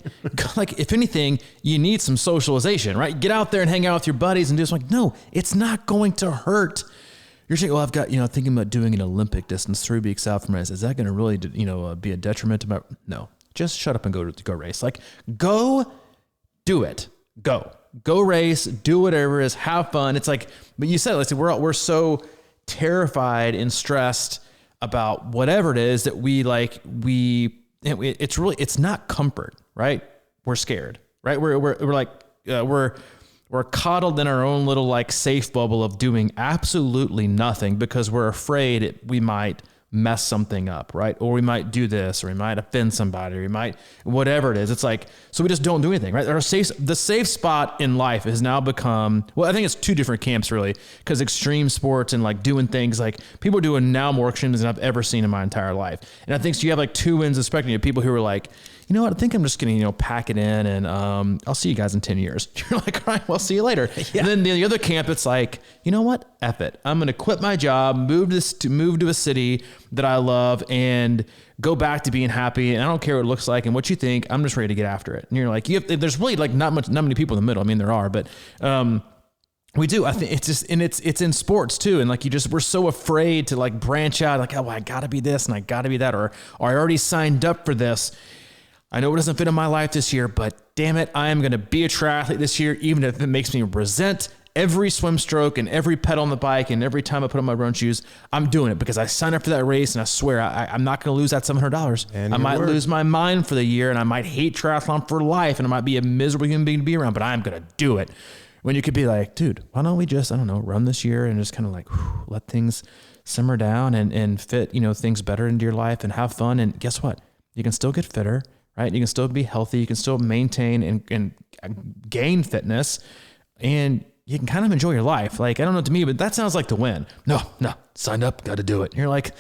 if anything, you need some socialization, right? Get out there and hang out with your buddies and do something. Like, no, it's not going to hurt. You're saying, well, I've got, thinking about doing an Olympic distance 3 weeks out from race. Is that going to really, be a detriment to my, no, just shut up and go race. Like go do it. Go race, do whatever it is, have fun. It's like, but you said, let's say we're so terrified and stressed about whatever it is that it's not comfort, right? We're scared, right? We're coddled in our own little like safe bubble of doing absolutely nothing because we're afraid we might mess something up, right? Or we might do this, or we might offend somebody, or we might, whatever it is. It's like, so we just don't do anything, right? The safe spot in life has now become, well, I think it's 2 different camps really, because extreme sports and like doing things like people are doing now more extremes than I've ever seen in my entire life. And I think so you have like 2 ends of the spectrum. You have people who are like, you know what, I think I'm just going to, pack it in and I'll see you guys in 10 years. You're like, all right, well, see you later. Yeah. And then the other camp, it's like, you know what, F it. I'm going to quit my job, move to a city that I love and go back to being happy. And I don't care what it looks like and what you think. I'm just ready to get after it. And you're like, there's really like not many people in the middle. I mean, there are, but we do. I think it's just, and it's in sports too. And like we're so afraid to like branch out like, oh, well, I gotta be this and I gotta be that, or I already signed up for this. I know it doesn't fit in my life this year, but damn it, I am going to be a triathlete this year, even if it makes me resent every swim stroke and every pedal on the bike and every time I put on my run shoes. I'm doing it because I signed up for that race and I swear I'm not going to lose that $700. I might lose my mind for the year and I might hate triathlon for life and I might be a miserable human being to be around, but I'm going to do it. When you could be like, dude, why don't we just, run this year and just kind of like let things simmer down and fit, things better into your life and have fun. And guess what? You can still get fitter. Right? You can still be healthy. You can still maintain and gain fitness and you can kind of enjoy your life. Like, I don't know to me, but that sounds like the win. No, signed up, got to do it. And you're like,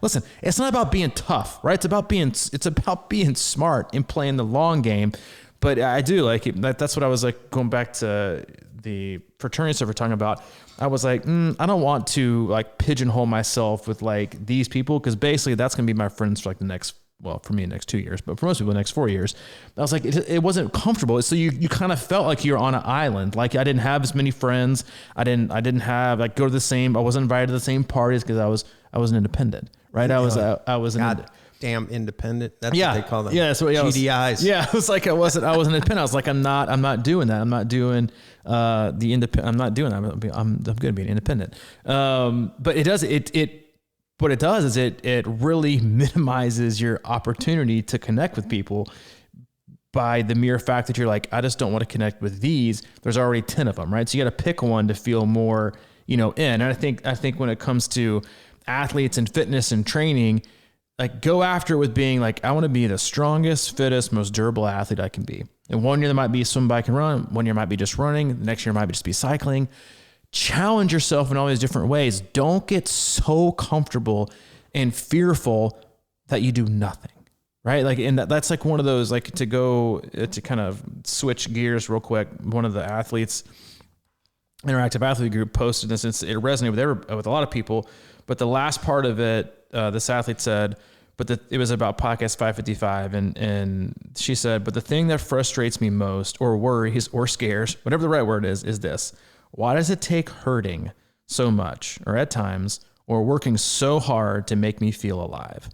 listen, it's not about being tough, right? It's about being smart and playing the long game. But I do like it. That's what I was like going back to the fraternity stuff we're talking about. I was like, I don't want to like pigeonhole myself with like these people, because basically that's going to be my friends for like the next, well, for me, the next 2 years, but for most people, the next 4 years. I was like, it wasn't comfortable. So you kind of felt like you're on an island. Like I didn't have as many friends. I didn't have like go to the same. I wasn't invited to the same parties because I was an independent, right? I was damn independent. That's what they call them. Yeah, so GDIs. It was like I wasn't independent. I was like, I'm not doing that. I'm not doing the independent. I'm not doing that. I'm good at being independent. But what it does is it really minimizes your opportunity to connect with people by the mere fact that you're like, I just don't want to connect with these. There's already 10 of them, right? So you got to pick one to feel more, in. And I think when it comes to athletes and fitness and training, like go after it with being like, I want to be the strongest, fittest, most durable athlete I can be. And one year there might be swim, bike, and run. One year might be just running. The next year might just be cycling. Challenge yourself in all these different ways. Don't get so comfortable and fearful that you do nothing, right? Like, and that's like one of those, like to kind of switch gears real quick. One of the athletes, interactive athlete group, posted this. It resonated with a lot of people, but the last part of it, this athlete said, it was about podcast 555. And she said, but the thing that frustrates me most or worries or scares, whatever the right word is this: why does it take hurting so much, or at times, or working so hard to make me feel alive?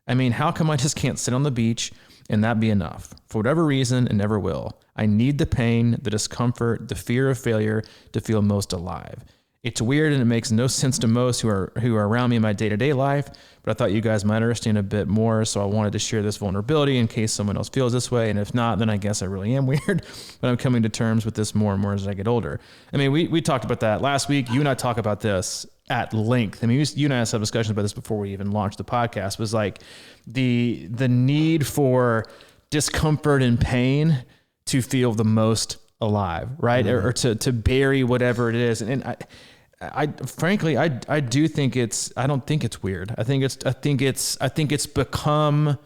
I mean, how come I just can't sit on the beach and that be enough? For whatever reason, it never will. I need the pain, the discomfort, the fear of failure to feel most alive. It's weird and it makes no sense to most who are around me in my day-to-day life, but I thought you guys might understand a bit more, so I wanted to share this vulnerability in case someone else feels this way, and if not, then I guess I really am weird, but I'm coming to terms with this more and more as I get older. I mean, we talked about that last week. You and I talk about this at length. I mean, you and I had some discussions about this before we even launched the podcast, was like the need for discomfort and pain to feel the most alive, right? Mm-hmm. Or to bury whatever it is. And I frankly, I do think I don't think it's weird. I think it's become,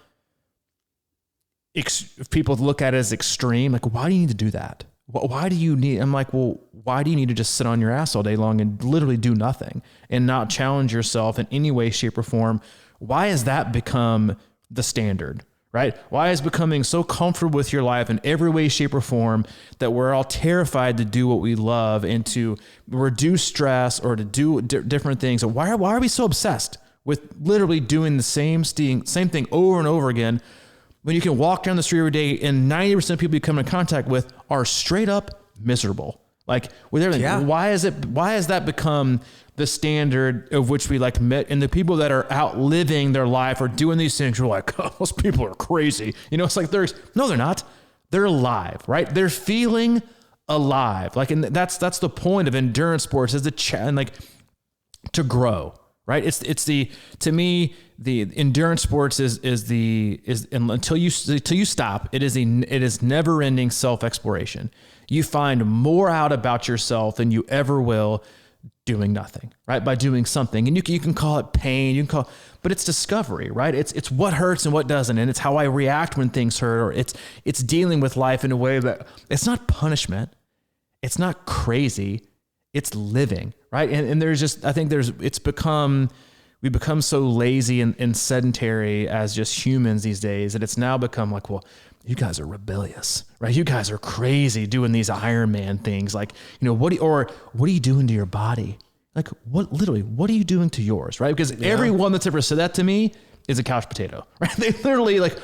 if people look at it as extreme, like, why do you need to do that? Why do you need, I'm like, well, why do you need to just sit on your ass all day long and literally do nothing and not challenge yourself in any way, shape, or form? Why has that become the standard? Right? Why is becoming so comfortable with your life in every way, shape, or form that we're all terrified to do what we love and to reduce stress or to do different things? Why are we so obsessed with literally doing the same thing over and over again when you can walk down the street every day and 90% of people you come in contact with are straight up miserable? Like with everything. Yeah. Why has that become the standard of which we like met? And the people that are outliving their life are doing these things, we're like, oh, those people are crazy. It's like no, they're not. They're alive, right? They're feeling alive. Like, and that's the point of endurance sports, is to grow, right? To me, the endurance sports is until you stop, it is never ending self-exploration. You find more out about yourself than you ever will doing nothing, right? By doing something. And you can call it pain, but it's discovery, right? It's what hurts and what doesn't. And it's how I react when things hurt, or it's dealing with life in a way that it's not punishment. It's not crazy. It's living, right? And there's just, I think we become so lazy and sedentary as just humans these days that it's now become like, well, you guys are rebellious, right? You guys are crazy doing these Iron Man things. Like, what are you doing to your body? Like, what are you doing to yours, right? Because everyone that's ever said that to me is a couch potato, right? They literally like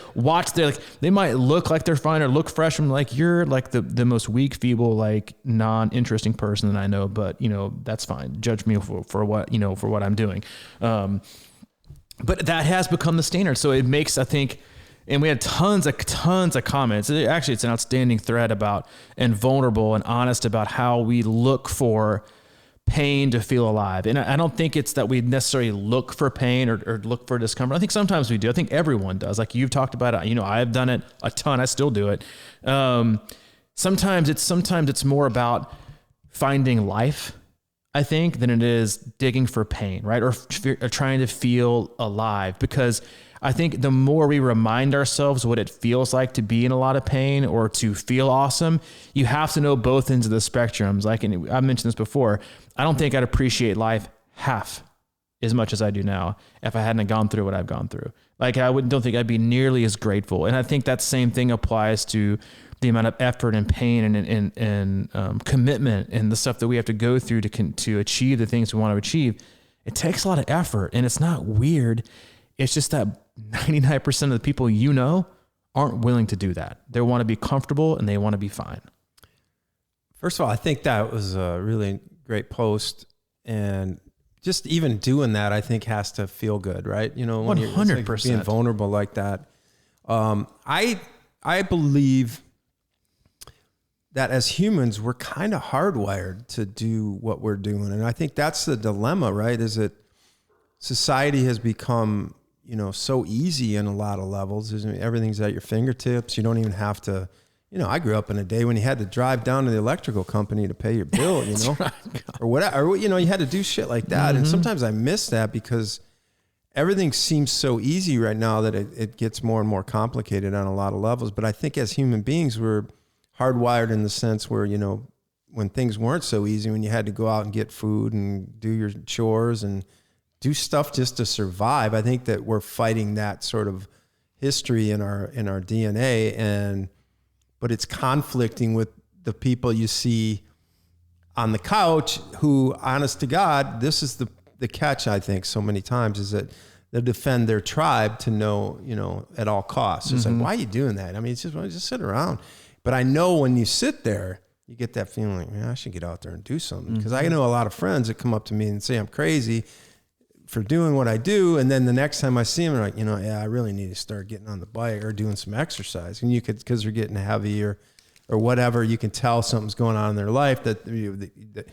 they might look like they're fine or look fresh. I'm like, you're like the most weak, feeble, like non-interesting person that I know, but that's fine. Judge me for what I'm doing. But that has become the standard. So it makes, I think, and we had tons of comments. Actually, it's an outstanding thread about, and vulnerable and honest about how we look for pain to feel alive. And I don't think it's that we necessarily look for pain or look for discomfort. I think sometimes we do. I think everyone does. Like you've talked about it. I've done it a ton. I still do it. Sometimes it's more about finding life, I think, than it is digging for pain, right? Or trying to feel alive, because I think the more we remind ourselves what it feels like to be in a lot of pain or to feel awesome, you have to know both ends of the spectrums. Like, and I mentioned this before, I don't think I'd appreciate life half as much as I do now if I hadn't gone through what I've gone through. Like, don't think I'd be nearly as grateful. And I think that same thing applies to the amount of effort and pain and commitment and the stuff that we have to go through to achieve the things we want to achieve. It takes a lot of effort, and it's not weird. It's just that 99% of the people you know aren't willing to do that. They want to be comfortable and they want to be fine. First of all, I think that was a really great post, and just even doing that, I think, has to feel good, right? You know, when 100%. Like being vulnerable like that. I believe that as humans, we're kind of hardwired to do what we're doing. And I think that's the dilemma, right? Is that society has become, you know, so easy in a lot of levels. Everything's at your fingertips. You don't even have to, you know, I grew up in a day when you had to drive down to the electrical company to pay your bill, you know, right. or whatever, or, you know, you had to do shit like that. Mm-hmm. And sometimes I miss that because everything seems so easy right now that it gets more and more complicated on a lot of levels. But I think as human beings, we're hardwired in the sense where, you know, when things weren't so easy, when you had to go out and get food and do your chores and do stuff just to survive, I think that we're fighting that sort of history in our DNA, but it's conflicting with the people you see on the couch who, honest to God, this is the catch, I think, so many times, is that they defend their tribe to know, you know, at all costs. It's like, why are you doing that? I mean, it's just sit around. But I know when you sit there, you get that feeling like, man, I should get out there and do something. Because I know a lot of friends that come up to me and say I'm crazy for doing what I do. And then the next time I see them, they're like, you know, yeah, I really need to start getting on the bike or doing some exercise. And you could, because they're getting heavy or whatever, you can tell something's going on in their life, that the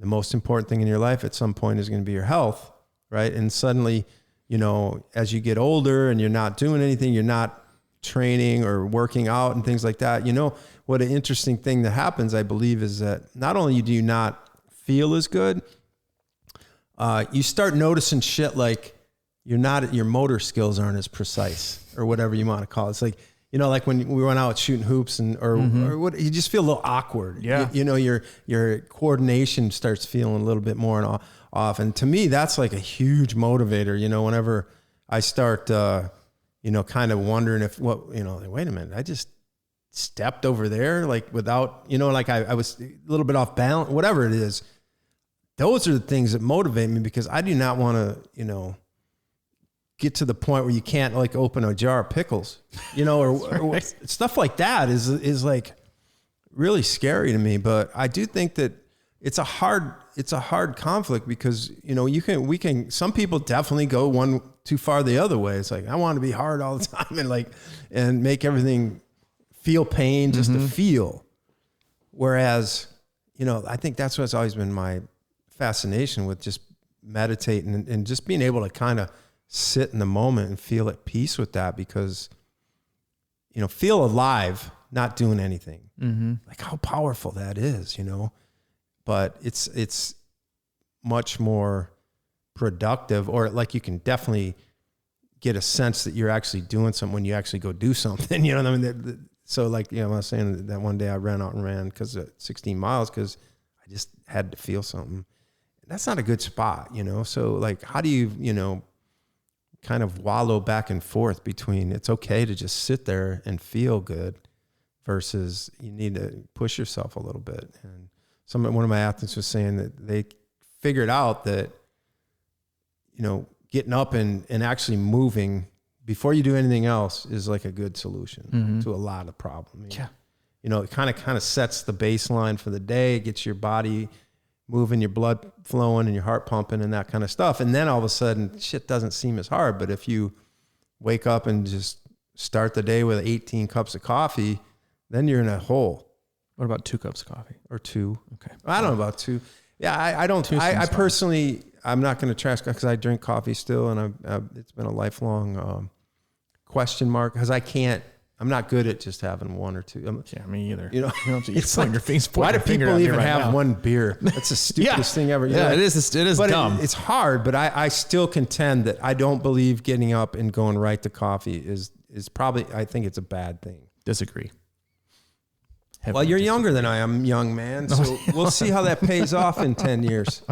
most important thing in your life at some point is going to be your health, right? And suddenly, you know, as you get older and you're not doing anything, you're not training or working out and things like that, you know, what an interesting thing that happens, I believe, is that not only do you not feel as good, you start noticing shit like your motor skills aren't as precise or whatever you want to call it. It's like, you know, like when we went out shooting hoops or what, you just feel a little awkward. Yeah. You know, your coordination starts feeling a little bit more and off. And to me, that's like a huge motivator. You know, whenever I start, you know, kind of wondering wait a minute, I just stepped over there, like without, you know, like I was a little bit off balance, whatever it is. Those are the things that motivate me, because I do not want to, you know, get to the point where you can't like open a jar of pickles, you know, or stuff like that is like really scary to me. But I do think that it's a hard conflict, because, you know, some people definitely go one too far the other way. It's like, I want to be hard all the time and make everything feel pain just to feel. Whereas, you know, I think that's what's always been my fascination with just meditating and just being able to kind of sit in the moment and feel at peace with that, because, you know, feel alive, not doing anything. Like how powerful that is, you know, but it's much more productive, or like you can definitely get a sense that you're actually doing something when you actually go do something, you know what I mean? So like, you know, I was saying that one day I ran out and ran 16 miles because I just had to feel something. That's not a good spot, you know? So like, how do you, you know, kind of wallow back and forth between it's okay to just sit there and feel good versus you need to push yourself a little bit. And one of my athletes was saying that they figured out that, you know, getting up and actually moving before you do anything else is like a good solution to a lot of problems. Yeah. You know, it kind of sets the baseline for the day. It gets your body moving, your blood flowing and your heart pumping and that kind of stuff. And then all of a sudden shit doesn't seem as hard. But if you wake up and just start the day with 18 cups of coffee, then you're in a hole. What about 2 cups of coffee? Or 2. Okay. I don't know about 2. Yeah, I don't. I personally, I'm not going to trash because I drink coffee still, and it's been a lifelong question mark, because I can't I'm not good at just having one or two. Yeah, me either. You know, it's like your face. Why do people even have one beer? That's the stupidest thing ever. Yeah, it is. It is but dumb. It's hard, but I still contend that I don't believe getting up and going right to coffee is probably, I think it's a bad thing. Disagree. Well, you're younger than I am, young man. So we'll see how that pays off in 10 years.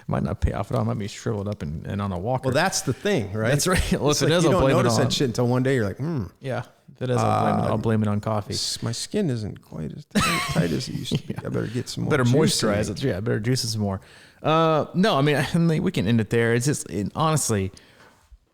Might not pay off at all. I might be shriveled up and on a walker. Well, that's the thing, right? That's right. Well, if it is, you I'll don't blame notice it on. that shit until one day you're like, Yeah. If it is, I'll blame it on coffee. My skin isn't quite as tight as it used to be. I better get some more. Better moisturize it. Yeah, better juice it some more. No, I mean, we can end it there. It's just, honestly,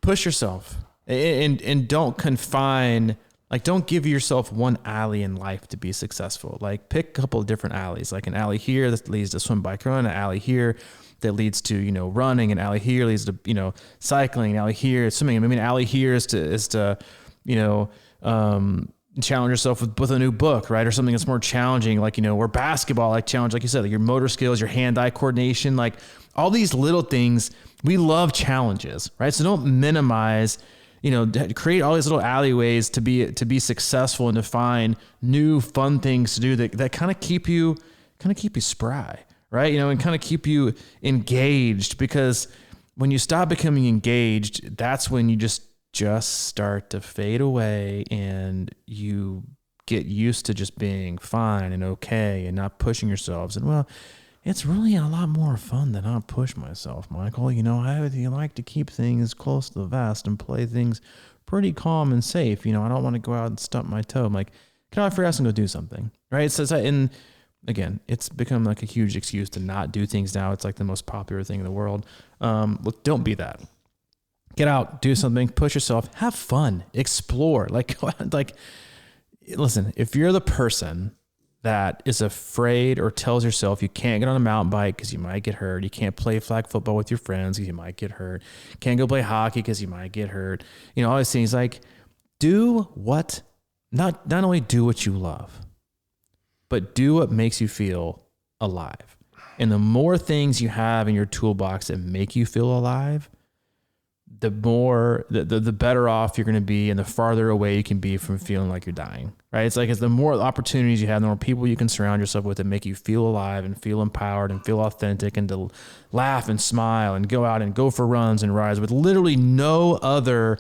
push yourself and don't confine. Like, don't give yourself one alley in life to be successful. Like, pick a couple of different alleys, like an alley here that leads to swim, bike, run, an alley here that leads to, running, an alley here leads to, cycling, an alley here, swimming. I mean, an alley here is to challenge yourself with a new book, right? Or something that's more challenging, like, or basketball, like challenge, like you said, like your motor skills, your hand-eye coordination, like all these little things. We love challenges, right? So don't minimize, create all these little alleyways to be successful and to find new fun things to do that kind of keep you spry, right? And kind of keep you engaged, because when you stop becoming engaged, that's when you just start to fade away and you get used to just being fine and okay and not pushing yourselves. And well, it's really a lot more fun to not push myself, Michael. I like to keep things close to the vest and play things pretty calm and safe. I don't want to go out and stump my toe. I'm like, can I for us and go do something, right? So and again, it's become like a huge excuse to not do things now. It's like the most popular thing in the world. Look, don't be that. Get out, do something, push yourself, have fun, explore. Listen, if you're the person that is afraid or tells yourself you can't get on a mountain bike because you might get hurt, you can't play flag football with your friends because you might get hurt, can't go play hockey because you might get hurt, all these things, like, not only do what you love, but do what makes you feel alive. And the more things you have in your toolbox that make you feel alive, the better off you're going to be, and the farther away you can be from feeling like you're dying, right? It's like, the more opportunities you have, the more people you can surround yourself with that make you feel alive and feel empowered and feel authentic, and to laugh and smile and go out and go for runs and rides with literally no other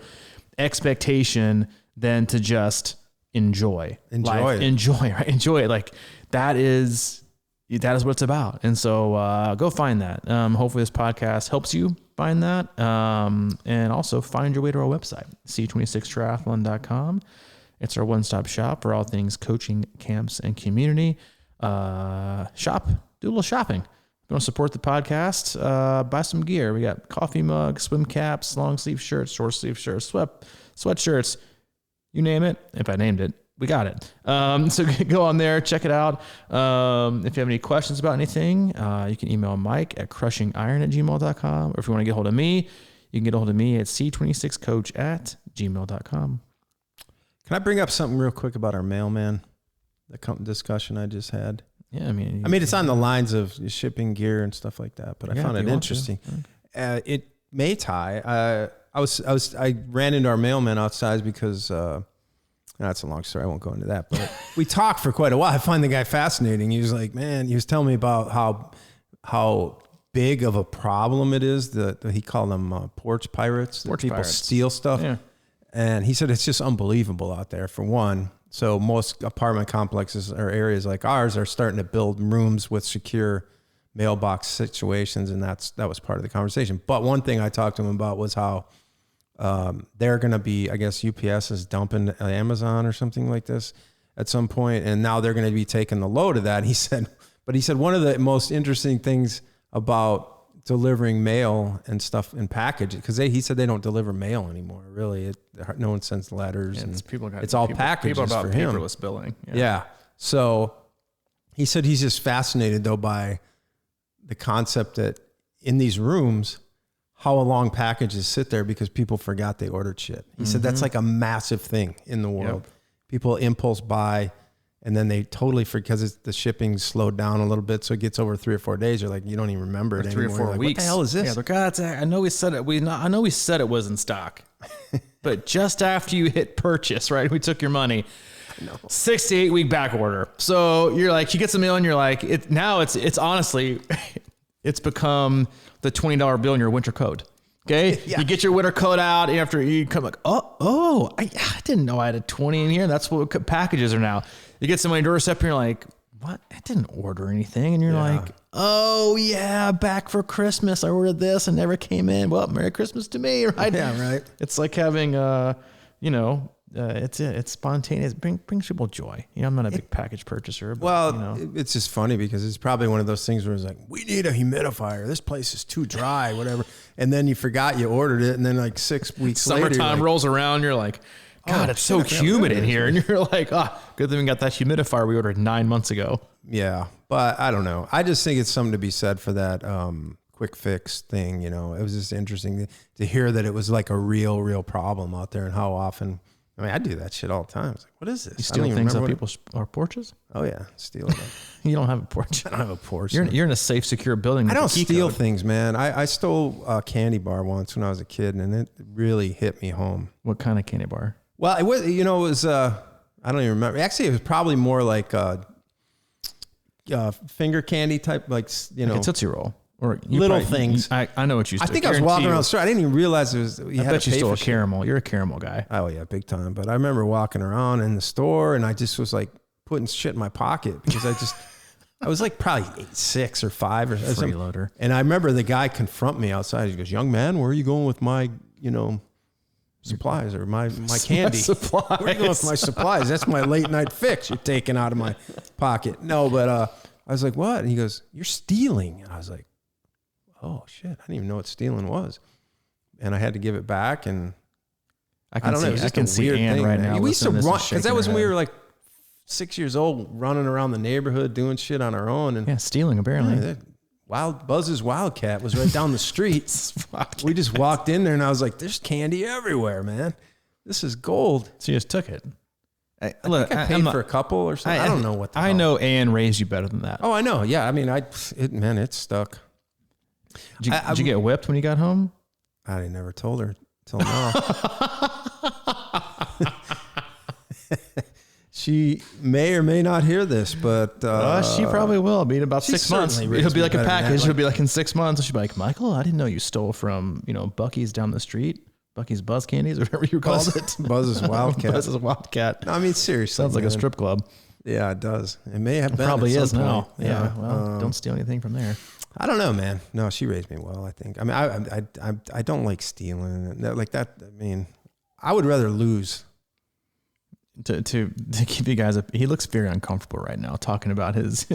expectation than to just enjoy life. Enjoy, right? Enjoy it. Like, that is what it's about. And so go find that. Hopefully this podcast helps you find that. And also find your way to our website, c26triathlon.com. It's our one-stop shop for all things coaching, camps, and community. Do a little shopping. If you want to support the podcast, buy some gear. We got coffee mugs, swim caps, long sleeve shirts, short sleeve shirts, sweatshirts, you name it. If I named it, we got it. So go on there, check it out. If you have any questions about anything, you can email Mike at crushingiron@gmail.com. Or if you want to get a hold of me, you can get a hold of me at c26coach@gmail.com. Can I bring up something real quick about our mailman? The discussion I just had. Yeah, I mean, it's on the lines of shipping gear and stuff like that, but I found it interesting. It may tie. I ran into our mailman outside because, that's a long story. I won't go into that, but we talked for quite a while. I find the guy fascinating. He was like, man, he was telling me about how big of a problem it is that he called them porch pirates. People steal stuff. Yeah. And he said, it's just unbelievable out there, for one. So most apartment complexes or areas like ours are starting to build rooms with secure mailbox situations. And that was part of the conversation. But one thing I talked to him about was how they're going to be, I guess UPS is dumping Amazon or something like this at some point, and now they're going to be taking the load of that. And he said one of the most interesting things about delivering mail and stuff in packages, because he said they don't deliver mail anymore. Really, no one sends letters, and it's all packages people about for him. Paperless billing. Yeah. So he said he's just fascinated though by the concept that in these rooms, how long packages sit there because people forgot they ordered shit. He said that's like a massive thing in the world. Yep. People impulse buy, and then they totally forget because the shipping slowed down a little bit. So it gets over 3 or 4 days. You're like, you don't even remember it anymore. 3 or 4 weeks. What the hell is this? Yeah, I know we said it. I know we said it was in stock. but just after you hit purchase, right? We took your money. No. 6 to 8 week back order. So you're like, you get some mail and you're like, it's honestly, it's become the $20 bill in your winter coat. Okay. Yeah. You get your winter coat out after you come like, I didn't know I had a 20 in here. That's what packages are now. You get somebody doorstep and you're like, what? I didn't order anything. And you're like, oh yeah, back for Christmas. I ordered this and never came in. Well, Merry Christmas to me, right? Yeah, right. It's like having, it's spontaneous. Brings people joy. I'm not a big package purchaser. But, it's just funny because it's probably one of those things where it's like, we need a humidifier. This place is too dry, whatever. And then you forgot you ordered it. And then like 6 weeks later, summertime rolls around. You're like, God, it's so humid in here. And you're like, good thing we got that humidifier we ordered 9 months ago. Yeah. But I don't know. I just think it's something to be said for that quick fix thing. It was just interesting to hear that it was like a real problem out there and how often. I mean, I do that shit all the time. It's like, what is this? You steal things off people's porches? Oh yeah, steal it. You don't have a porch. I don't have a porch. You're in a safe, secure building. I don't steal things, man. I stole a candy bar once when I was a kid, and it really hit me home. What kind of candy bar? Well, it was, it was, I don't even remember. Actually, it was probably more like finger candy type, like, like a Tootsie Roll. Or little things. I know what you stole. I think I was walking around the store. I didn't even realize it was. I bet you stole a caramel. You're a caramel guy. Oh yeah, big time. But I remember walking around in the store and I just was like putting shit in my pocket because I was like probably 6 or 5 or something. Freeloader. And I remember the guy confront me outside. He goes, "Young man, where are you going with my, supplies or my candy? Supplies. Where are you going with my supplies? That's my late night fix you're taking out of my pocket." No, but I was like, "What?" And he goes, "You're stealing." And I was like, oh shit, I didn't even know what stealing was. And I had to give it back. And I don't know. It was just a weird thing right now. We used to run, because that was when we were like 6 years old, running around the neighborhood, doing shit on our own. And stealing apparently. Buzz's Wildcat was right down the street. We just walked in there and I was like, there's candy everywhere, man. This is gold. So you just took it. I paid for a couple or something. I don't know what the hell. I know Ann raised you better than that. Oh, I know. Yeah. I mean, it stuck. Did you get whipped when you got home? I never told her till now. She may or may not hear this, but she probably will. Be in about 6 months. It'll be like a package. It'll be like in 6 months. She'll be like, Michael, I didn't know you stole from Bucky's down the street. Bucky's Buzz Candies, or whatever you called it. Buzz's Wildcat. Buzz's Wildcat. No, I mean, seriously. Sounds like a strip club. Yeah, it does. It may have been. It probably is now. Point. Yeah. Well, don't steal anything from there. I don't know, man. No, she raised me well, I think. I mean, I don't like stealing like that. I mean, I would rather lose. To keep you guys up, he looks very uncomfortable right now talking about his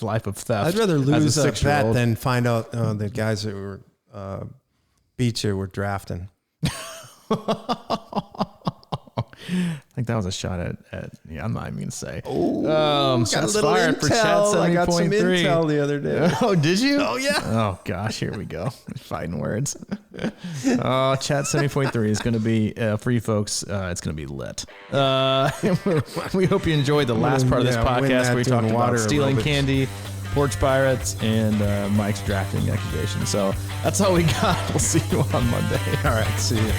life of theft. I'd rather lose a bet than find out the guys that were beat you were drafting. I think that was a shot at I'm not even gonna say. Oh, shots fired for Chat 70.3. I got some intel the other day. Oh, did you? Oh yeah. Oh gosh, here we go. Fighting words. Chat 70.3 is gonna be for you folks. It's gonna be lit. We hope you enjoyed the last part of this podcast where we talked about stealing candy, porch pirates, and Mike's drafting accusation. So that's all we got. We'll see you on Monday. All right, see you.